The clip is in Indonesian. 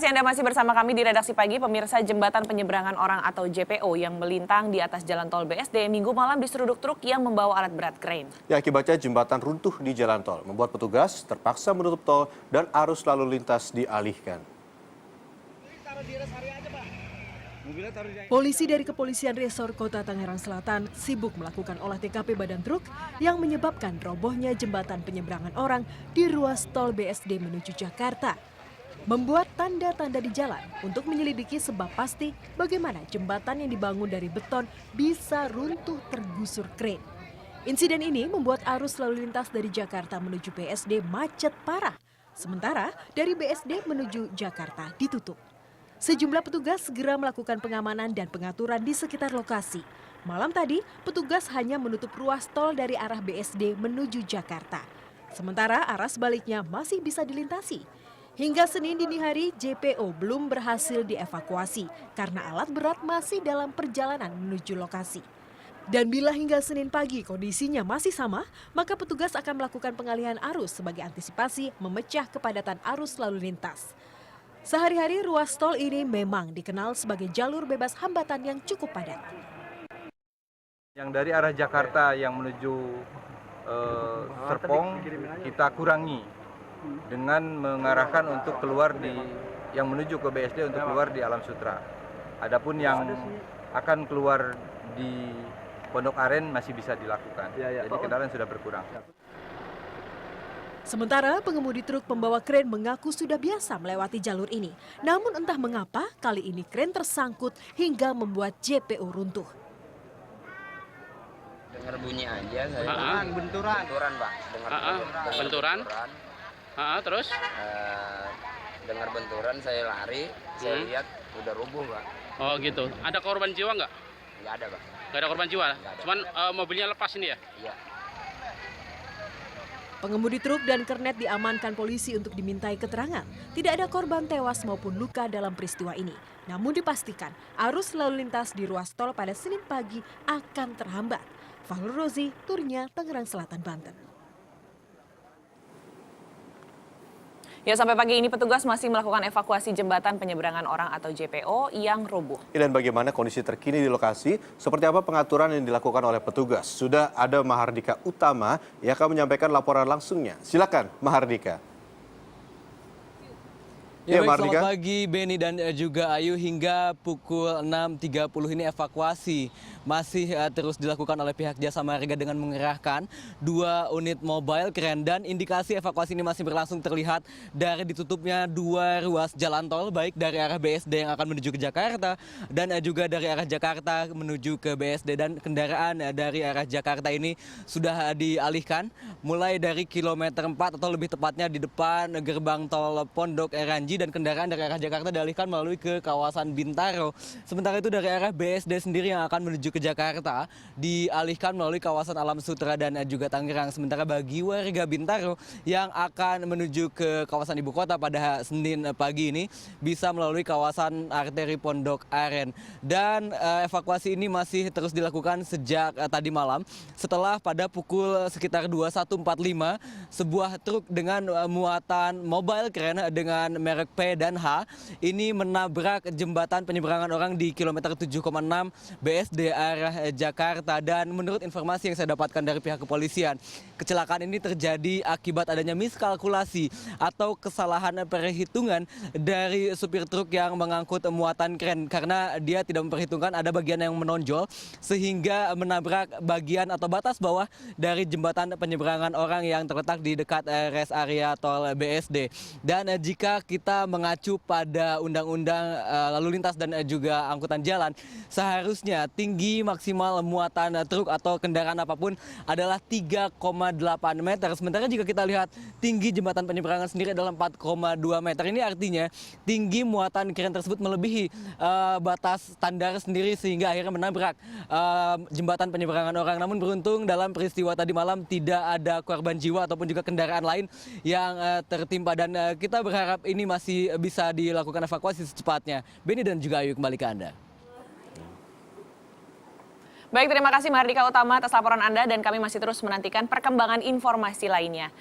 kasih Anda masih bersama kami di Redaksi Pagi. Pemirsa, jembatan penyeberangan orang atau JPO yang melintang di atas jalan tol BSD Minggu malam diseruduk truk yang membawa alat berat krain. Ya, akibatnya jembatan runtuh di jalan tol, membuat petugas terpaksa menutup tol dan arus lalu lintas dialihkan. Polisi dari Kepolisian Resor Kota Tangerang Selatan sibuk melakukan olah TKP badan truk yang menyebabkan robohnya jembatan penyeberangan orang di ruas tol BSD menuju Jakarta. Membuat tanda-tanda di jalan untuk menyelidiki sebab pasti bagaimana jembatan yang dibangun dari beton bisa runtuh tergusur kren. Insiden ini membuat arus lalu lintas dari Jakarta menuju BSD macet parah. Sementara dari BSD menuju Jakarta ditutup. Sejumlah petugas segera melakukan pengamanan dan pengaturan di sekitar lokasi. Malam tadi, petugas hanya menutup ruas tol dari arah BSD menuju Jakarta. Sementara arah sebaliknya masih bisa dilintasi. Hingga Senin dini hari, JPO belum berhasil dievakuasi karena alat berat masih dalam perjalanan menuju lokasi. Dan bila hingga Senin pagi kondisinya masih sama, maka petugas akan melakukan pengalihan arus sebagai antisipasi memecah kepadatan arus lalu lintas. Sehari-hari ruas tol ini memang dikenal sebagai jalur bebas hambatan yang cukup padat. Yang dari arah Jakarta yang menuju Serpong kita kurangi dengan mengarahkan untuk keluar yang menuju ke BSD untuk keluar di Alam Sutra. Adapun yang akan keluar di Pondok Aren masih bisa dilakukan. Jadi kendaraan sudah berkurang. Sementara pengemudi truk pembawa kren mengaku sudah biasa melewati jalur ini. Namun entah mengapa kali ini kren tersangkut hingga membuat JPO runtuh. Dengar bunyi aja saya. Benturan, Pak. Benturan. Terus? Dengar benturan saya lari, saya lihat udah rubuh, Pak. Oh gitu. Ada korban jiwa nggak? Nggak ada, Pak. Nggak ada korban jiwa? Nggak ada. Cuman mobilnya lepas ini ya? Iya. Pengemudi truk dan kernet diamankan polisi untuk dimintai keterangan. Tidak ada korban tewas maupun luka dalam peristiwa ini. Namun dipastikan arus lalu lintas di ruas tol pada Senin pagi akan terhambat. Fahlur Rozi, Turnya, Tangerang Selatan, Banten. Ya, sampai pagi ini petugas masih melakukan evakuasi jembatan penyeberangan orang atau JPO yang roboh. Dan bagaimana kondisi terkini di lokasi, seperti apa pengaturan yang dilakukan oleh petugas? Sudah ada Mahardika Utama yang akan menyampaikan laporan langsungnya. Silakan, Mahardika. Ya, baik, selamat pagi Beni dan juga Ayu. Hingga pukul 6.30 ini evakuasi masih terus dilakukan oleh pihak Jasa Marga dengan mengerahkan 2 unit mobile kren, dan indikasi evakuasi ini masih berlangsung terlihat dari ditutupnya 2 ruas jalan tol, baik dari arah BSD yang akan menuju ke Jakarta dan juga dari arah Jakarta menuju ke BSD, dan kendaraan dari arah Jakarta ini sudah dialihkan mulai dari kilometer 4 atau lebih tepatnya di depan gerbang tol Pondok Ranji, dan kendaraan dari arah Jakarta dialihkan melalui ke kawasan Bintaro. Sementara itu dari arah BSD sendiri yang akan menuju ke Jakarta dialihkan melalui kawasan Alam Sutra dan juga Tangerang. Sementara bagi warga Bintaro yang akan menuju ke kawasan ibu kota pada Senin pagi ini bisa melalui kawasan arteri Pondok Aren. Dan evakuasi ini masih terus dilakukan sejak tadi malam setelah pada pukul sekitar 21.45 sebuah truk dengan muatan mobile kren dengan merek P dan H ini menabrak jembatan penyeberangan orang di kilometer 7,6 BSD arah Jakarta. Dan menurut informasi yang saya dapatkan dari pihak kepolisian, kecelakaan ini terjadi akibat adanya miskalkulasi atau kesalahan perhitungan dari supir truk yang mengangkut muatan kren, karena dia tidak memperhitungkan ada bagian yang menonjol sehingga menabrak bagian atau batas bawah dari jembatan penyeberangan orang yang terletak di dekat rest area tol BSD. Dan jika kita mengacu pada undang-undang lalu lintas dan juga angkutan jalan, seharusnya tinggi maksimal muatan truk atau kendaraan apapun adalah 3,8 meter. Sementara jika kita lihat tinggi jembatan penyeberangan sendiri adalah 4,2 meter. Ini artinya tinggi muatan kren tersebut melebihi batas standar sendiri sehingga akhirnya menabrak jembatan penyeberangan orang. Namun beruntung dalam peristiwa tadi malam tidak ada korban jiwa ataupun juga kendaraan lain yang tertimpa, dan kita berharap ini masih bisa dilakukan evakuasi secepatnya. Beni dan juga Ayu, kembali ke Anda. Baik, terima kasih Mahardika Utama atas laporan Anda, dan kami masih terus menantikan perkembangan informasi lainnya.